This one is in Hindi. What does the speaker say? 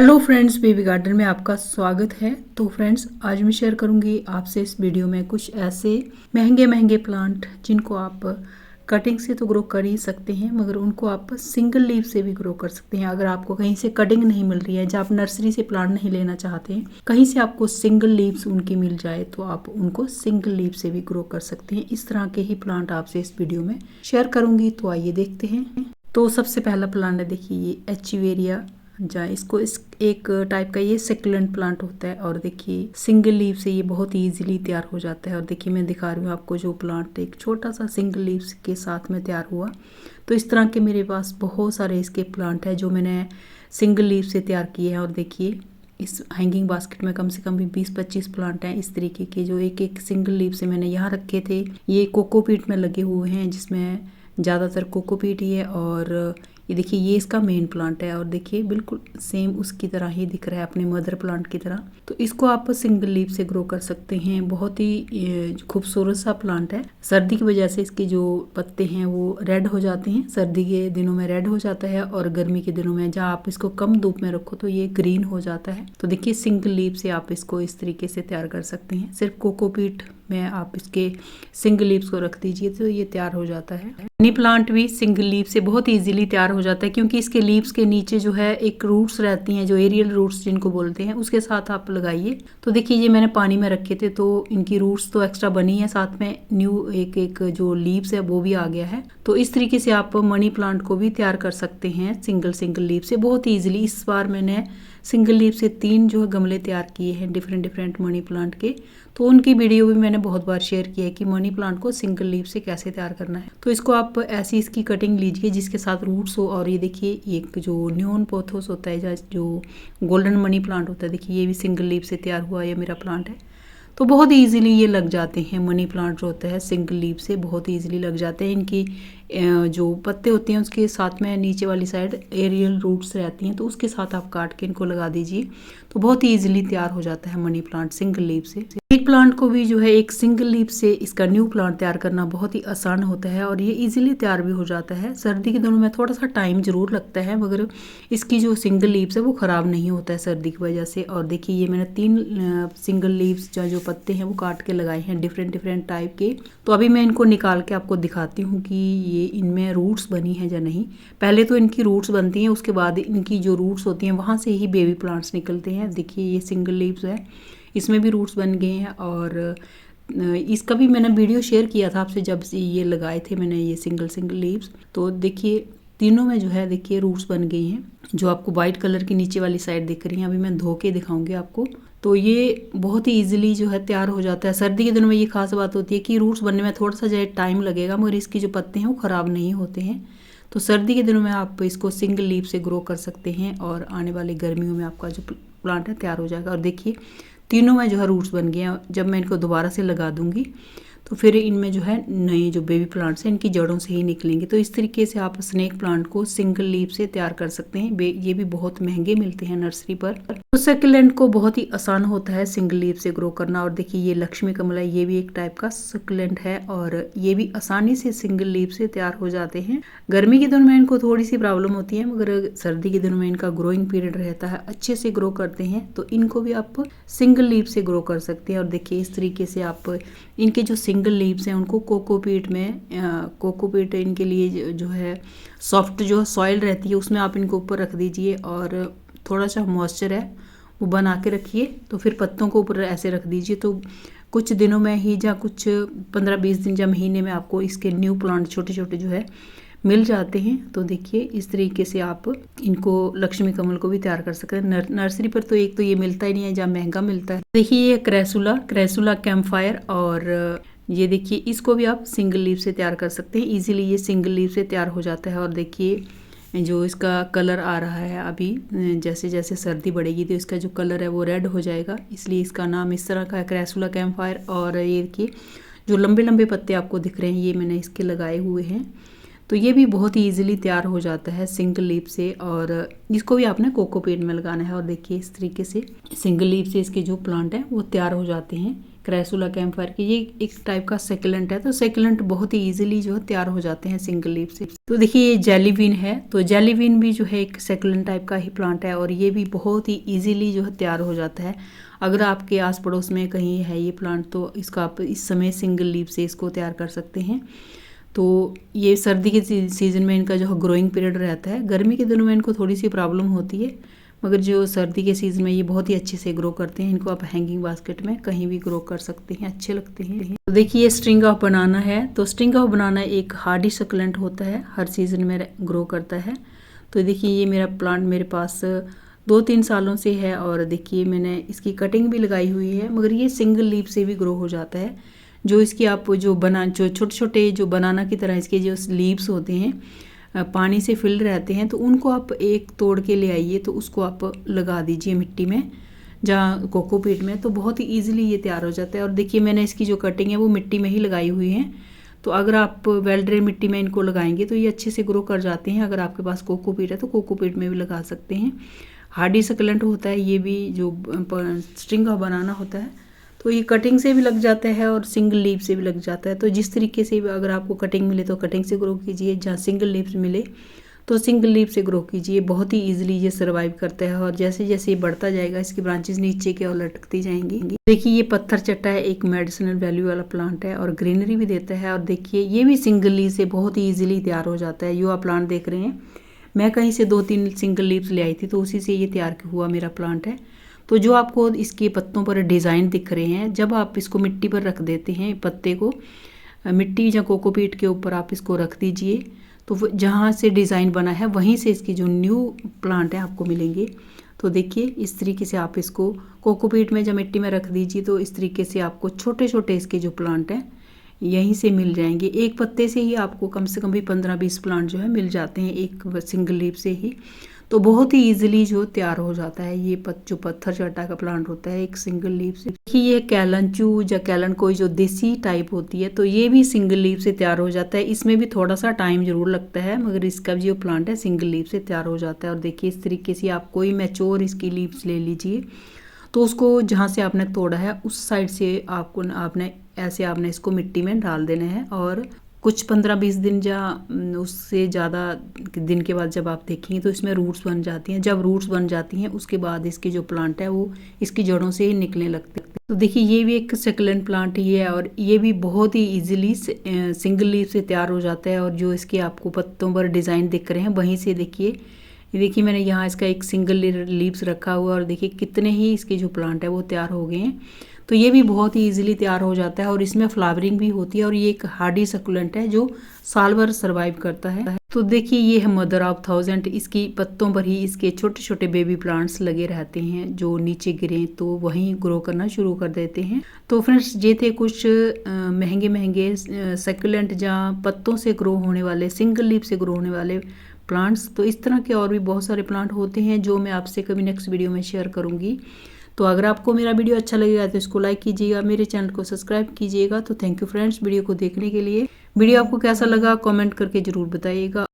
हेलो फ्रेंड्स, बेबी गार्डन में आपका स्वागत है। तो फ्रेंड्स, आज मैं शेयर करूंगी आपसे इस वीडियो में कुछ ऐसे महंगे महंगे प्लांट जिनको आप कटिंग से तो ग्रो कर ही सकते हैं, मगर उनको आप सिंगल लीफ से भी ग्रो कर सकते हैं। अगर आपको कहीं से कटिंग नहीं मिल रही है, जब आप नर्सरी से प्लांट नहीं लेना चाहते हैं, कहीं से आपको सिंगल लीव्स उनकी मिल जाए तो आप उनको सिंगल लीफ से भी ग्रो कर सकते हैं। इस तरह के ही प्लांट आपसे इस वीडियो में शेयर करूंगी। तो आइए देखते हैं। तो सबसे पहला प्लांट है, देखिए ये एचिवेरिया इसको इस एक टाइप का ये सेकुलेंट प्लांट होता है। और देखिए सिंगल लीफ से ये बहुत इजीली तैयार हो जाता है। और देखिए मैं दिखा रही हूँ आपको जो प्लांट एक छोटा सा सिंगल लीव्स के साथ में तैयार हुआ। तो इस तरह के मेरे पास बहुत सारे इसके प्लांट हैं जो मैंने सिंगल लीफ से तैयार किए हैं। और देखिए इस हैंगिंग बास्केट में कम से कम भी 20-25 प्लांट हैं इस तरीके के, जो एक एक सिंगल लीफ से मैंने यहाँ रखे थे। ये कोकोपीट में लगे हुए हैं, जिसमें ज़्यादातर कोकोपीट ही है। और ये देखिए ये इसका मेन प्लांट है। और देखिए बिल्कुल सेम उसकी तरह ही दिख रहा है, अपने मदर प्लांट की तरह। तो इसको आप सिंगल लीफ से ग्रो कर सकते हैं। बहुत ही खूबसूरत सा प्लांट है। सर्दी की वजह से इसके जो पत्ते हैं वो रेड हो जाते हैं। सर्दी के दिनों में रेड हो जाता है और गर्मी के दिनों में जहाँ आप इसको कम धूप में रखो तो ये ग्रीन हो जाता है। तो देखिए सिंगल लीफ से आप इसको इस तरीके से तैयार कर सकते हैं। सिर्फ कोकोपीट में आप इसके सिंगल लीव्स को रख दीजिए तो ये तैयार हो जाता है। मनी प्लांट भी सिंगल लीफ से बहुत इजीली तैयार हो जाता है, क्योंकि इसके लीव्स के नीचे जो है एक रूट्स रहती हैं, जो एरियल रूट्स जिनको बोलते हैं, उसके साथ आप लगाइए। तो देखिए ये मैंने पानी में रखे थे तो इनकी रूट्स तो एक्स्ट्रा बनी है, साथ में न्यू एक एक जो लीव्स है वो भी आ गया है। तो इस तरीके से आप मनी प्लांट को भी तैयार कर सकते हैं सिंगल लीफ से बहुत ईजिली। इस बार मैंने सिंगल लीफ से 3 जो है गमले तैयार किए हैं डिफरेंट मनी प्लांट के। तो उनकी वीडियो भी मैंने बहुत बार शेयर किया है कि मनी प्लांट को सिंगल लीफ से कैसे तैयार करना है। तो इसको आप ऐसी इसकी कटिंग लीजिए जिसके साथ रूट्स हो। और ये देखिए एक जो न्योन पोथोस होता है, जो गोल्डन मनी प्लांट होता है, देखिए ये भी सिंगल लीफ से तैयार हुआ ये मेरा प्लांट है। तो बहुत ईजिली ये लग जाते हैं। मनी प्लांट जो होता है सिंगल लीफ से बहुत ईजिली लग जाते हैं। इनकी जो पत्ते होते हैं उसके साथ में नीचे वाली साइड एरियल रूट्स रहती हैं, तो उसके साथ आप काट के इनको लगा दीजिए तो बहुत ही ईजिली तैयार हो जाता है मनी प्लांट सिंगल लीफ से। एक प्लांट को भी जो है एक सिंगल लीफ से इसका न्यू प्लांट तैयार करना बहुत ही आसान होता है और ये इजीली तैयार भी हो जाता है। सर्दी के दिनों में थोड़ा सा टाइम जरूर लगता है, मगर इसकी जो सिंगल लीव्स है वो ख़राब नहीं होता है सर्दी की वजह से। और देखिए ये मैंने 3 सिंगल लीव्स जो पत्ते हैं वो काट के लगाए हैं डिफरेंट टाइप के। तो अभी मैं इनको निकाल के आपको दिखाती हूँ कि ये इनमें रूट्स बनी है या नहीं। पहले तो इनकी रूट्स बनती हैं, उसके बाद इनकी जो रूट्स होती हैं वहाँ से ही बेबी प्लांट्स निकलते हैं। देखिए ये सिंगल लीव्स है, इसमें भी रूट्स बन गए हैं। और इसका भी मैंने वीडियो शेयर किया था आपसे जब ये लगाए थे मैंने ये सिंगल लीव्स। तो देखिए तीनों में जो है देखिए रूट्स बन गई हैं, जो आपको वाइट कलर की नीचे वाली साइड दिख रही हैं। अभी मैं धो के दिखाऊंगी आपको। तो ये बहुत ही इजीली जो है तैयार हो जाता है। सर्दी के दिनों में ये खास बात होती है कि रूट्स बनने में थोड़ा सा जो है टाइम लगेगा, मगर इसके जो पत्ते हैं वो ख़राब नहीं होते हैं। तो सर्दी के दिनों में आप इसको सिंगल लीफ से ग्रो कर सकते हैं और आने वाली गर्मियों में आपका जो प्लांट है तैयार हो जाएगा। और देखिए तीनों में जो है रूट्स बन गए हैं। जब मैं इनको दोबारा से लगा दूंगी तो फिर इनमें जो है नए जो बेबी प्लांट्स हैं इनकी जड़ों से ही निकलेंगे। तो इस तरीके से आप स्नेक प्लांट को सिंगल लीफ से तैयार कर सकते हैं। ये भी बहुत महंगे मिलते हैं नर्सरी पर। तो सक्यूलेंट को बहुत ही आसान होता है सिंगल लीफ से ग्रो करना। और देखिए ये लक्ष्मी कमला, ये भी एक टाइप का सक्यूलेंट है और ये भी आसानी से सिंगल लीफ से तैयार हो जाते हैं। गर्मी के दिनों में इनको थोड़ी सी प्रॉब्लम होती है, मगर सर्दी के दिनों में इनका ग्रोइंग पीरियड रहता है, अच्छे से ग्रो करते हैं। तो इनको भी आप सिंगल लीफ से ग्रो कर सकते हैं। और देखिए इस तरीके से आप इनके जो सिंगल लीव्स हैं उनको कोकोपीट में, कोकोपीट इनके लिए जो है सॉफ्ट जो सॉइल रहती है उसमें आप इनको ऊपर रख दीजिए और थोड़ा सा मॉइस्चर है वो बना के रखिए। तो फिर पत्तों को ऊपर ऐसे रख दीजिए तो कुछ दिनों में ही या कुछ 15-20 दिन या महीने में आपको इसके न्यू प्लांट छोटे छोटे जो है मिल जाते हैं। तो देखिए इस तरीके से आप इनको लक्ष्मी कमल को भी तैयार कर सकते हैं। नर्सरी पर तो एक तो ये मिलता ही नहीं है, जहाँ महंगा मिलता है। देखिए ये क्रेसुला कैम्पफायर, और ये देखिए इसको भी आप सिंगल लीफ से तैयार कर सकते हैं। इजीली ये सिंगल लीफ से तैयार हो जाता है। और देखिए जो इसका कलर आ रहा है अभी, जैसे जैसे सर्दी बढ़ेगी तो इसका जो कलर है वो रेड हो जाएगा, इसलिए इसका नाम इस तरह का है क्रेसुला कैम्पफायर। और ये देखिए जो लंबे लंबे पत्ते आपको दिख रहे हैं ये मैंने इसके लगाए हुए हैं। तो ये भी बहुत ही ईजिली तैयार हो जाता है सिंगल लीफ से। और इसको भी आपने कोकोपीट में लगाना है। और देखिए इस तरीके से सिंगल लीफ से इसके जो प्लांट हैं वो तैयार हो जाते हैं। क्राइसुला कैम्फर की, ये एक टाइप का सेकुलेंट है। तो सेकुलेंट बहुत ही इजीली जो है तैयार हो जाते हैं सिंगल लीफ से। तो देखिए ये जेलीबीन है, तो जेलीबीन भी जो है एक सेकुलेंट टाइप का ही प्लांट है और ये भी बहुत ही इजीली जो है तैयार हो जाता है। अगर आपके आस पड़ोस में कहीं है ये प्लांट तो इसका आप इस समय सिंगल लीफ से इसको तैयार कर सकते हैं। तो ये सर्दी के सीज़न में इनका जो ग्रोइंग पीरियड रहता है, गर्मी के दिनों में इनको थोड़ी सी प्रॉब्लम होती है, मगर जो सर्दी के सीज़न में ये बहुत ही अच्छे से ग्रो करते हैं। इनको आप हैंगिंग बास्केट में कहीं भी ग्रो कर सकते हैं, अच्छे लगते हैं। तो देखिए ये स्ट्रिंग ऑफ बनाना है। तो स्ट्रिंग ऑफ बनाना एक हार्डी सक्लेंट होता है, हर सीज़न में ग्रो करता है। तो देखिए ये मेरा प्लांट मेरे पास 2-3 सालों से है और देखिए मैंने इसकी कटिंग भी लगाई हुई है, मगर ये सिंगल लीफ से भी ग्रो हो जाता है। जो इसकी आप जो छोटे छोटे जो बनाना की तरह इसके जो लीव्स होते हैं पानी से फिल रहते हैं, तो उनको आप एक तोड़ के ले आइए, तो उसको आप लगा दीजिए मिट्टी में जहाँ कोकोपीट में, तो बहुत ही ईजिली ये तैयार हो जाता है। और देखिए मैंने इसकी जो कटिंग है वो मिट्टी में ही लगाई हुई है। तो अगर आप वेल ड्रेन मिट्टी में इनको लगाएंगे तो ये अच्छे से ग्रो कर जाते हैं। अगर आपके पास कोकोपीट है तो कोकोपीट में भी लगा सकते हैं। हार्डी सक्लेंट होता है ये भी, जो स्ट्रिंग ऑफ बनाना होता है। तो ये कटिंग से भी लग जाता है और सिंगल लीफ से भी लग जाता है। तो जिस तरीके से भी अगर आपको कटिंग मिले तो कटिंग से ग्रो कीजिए, जहाँ सिंगल लीफ मिले तो सिंगल लीफ से ग्रो कीजिए। बहुत ही इजीली ये सर्वाइव करता है और जैसे जैसे ये बढ़ता जाएगा इसकी ब्रांचेस नीचे की ओर लटकती जाएंगी। देखिए ये पत्थर चट्टा है, एक मेडिसिनल वैल्यू वाला प्लांट है और ग्रीनरी भी देता है। और देखिए ये भी सिंगल लीफ से बहुत ही ईजिली तैयार हो जाता है। युवा प्लांट देख रहे हैं, मैं कहीं से 2-3 सिंगल लीव्स ले आई थी, तो उसी से ये तैयार हुआ मेरा प्लांट है। तो जो आपको इसके पत्तों पर डिज़ाइन दिख रहे हैं, जब आप इसको मिट्टी पर रख देते हैं, पत्ते को मिट्टी या कोकोपीट के ऊपर आप इसको रख दीजिए, तो जहाँ से डिज़ाइन बना है वहीं से इसकी जो न्यू प्लांट है आपको मिलेंगे। तो देखिए इस तरीके से आप इसको कोकोपीट में जब मिट्टी में रख दीजिए, तो इस तरीके से आपको छोटे छोटे इसके जो प्लांट हैं यहीं से मिल जाएंगे। एक पत्ते से ही आपको कम से कम भी 15-20 प्लांट जो है मिल जाते हैं एक सिंगल लीफ से ही। तो बहुत ही इजीली जो तैयार हो जाता है ये जो पत्थर चट्टा का प्लांट होता है एक सिंगल लीफ से। देखिए ये कैलनचू या कैलन कोई जो देसी टाइप होती है, तो ये भी सिंगल लीफ से तैयार हो जाता है। इसमें भी थोड़ा सा टाइम जरूर लगता है, मगर इसका जो प्लांट है सिंगल लीफ से तैयार हो जाता है। और देखिए इस तरीके से आप कोई मैच्योर इसकी लीव्स ले लीजिए, तो उसको जहाँ से आपने तोड़ा है उस साइड से आपने इसको मिट्टी में डाल देना है। और कुछ 15-20 दिन या उससे ज़्यादा दिन के बाद जब आप देखेंगे तो इसमें रूट्स बन जाती हैं। जब रूट्स बन जाती हैं उसके बाद इसकी जो प्लांट है वो इसकी जड़ों से ही निकलने लगते हैं। तो देखिए ये भी एक सक्लेंट प्लांट ही है और ये भी बहुत ही इजीली सिंगल लीफ से तैयार हो जाता है। और जो इसके आपको पत्तों पर डिज़ाइन दिख रहे हैं वहीं से देखिए, ये देखिए मैंने यहाँ इसका एक सिंगल लीव्स रखा हुआ और देखिए कितने ही इसके जो प्लांट है वो तैयार हो गए हैं। तो ये भी बहुत ही इजीली तैयार हो जाता है और इसमें फ्लावरिंग भी होती है और ये एक हार्डी सक्लेंट है जो साल भर सर्वाइव करता है। तो देखिए ये है मदर ऑफ 1000, इसकी पत्तों पर ही इसके छोटे छोटे बेबी प्लांट्स लगे रहते हैं, जो नीचे गिरे तो वहीं ग्रो करना शुरू कर देते हैं। तो फ्रेंड्स ये थे कुछ महंगे महंगे सक्लेंट जहाँ पत्तों से ग्रो होने वाले, सिंगल लीफ से ग्रो होने वाले प्लांट्स। तो इस तरह के और भी बहुत सारे प्लांट होते हैं जो मैं आपसे कभी नेक्स्ट वीडियो में शेयर करूंगी। तो अगर आपको मेरा वीडियो अच्छा लगेगा तो इसको लाइक कीजिएगा, मेरे चैनल को सब्सक्राइब कीजिएगा। तो थैंक यू फ्रेंड्स वीडियो को देखने के लिए। वीडियो आपको कैसा लगा कमेंट करके ज़रूर बताइएगा।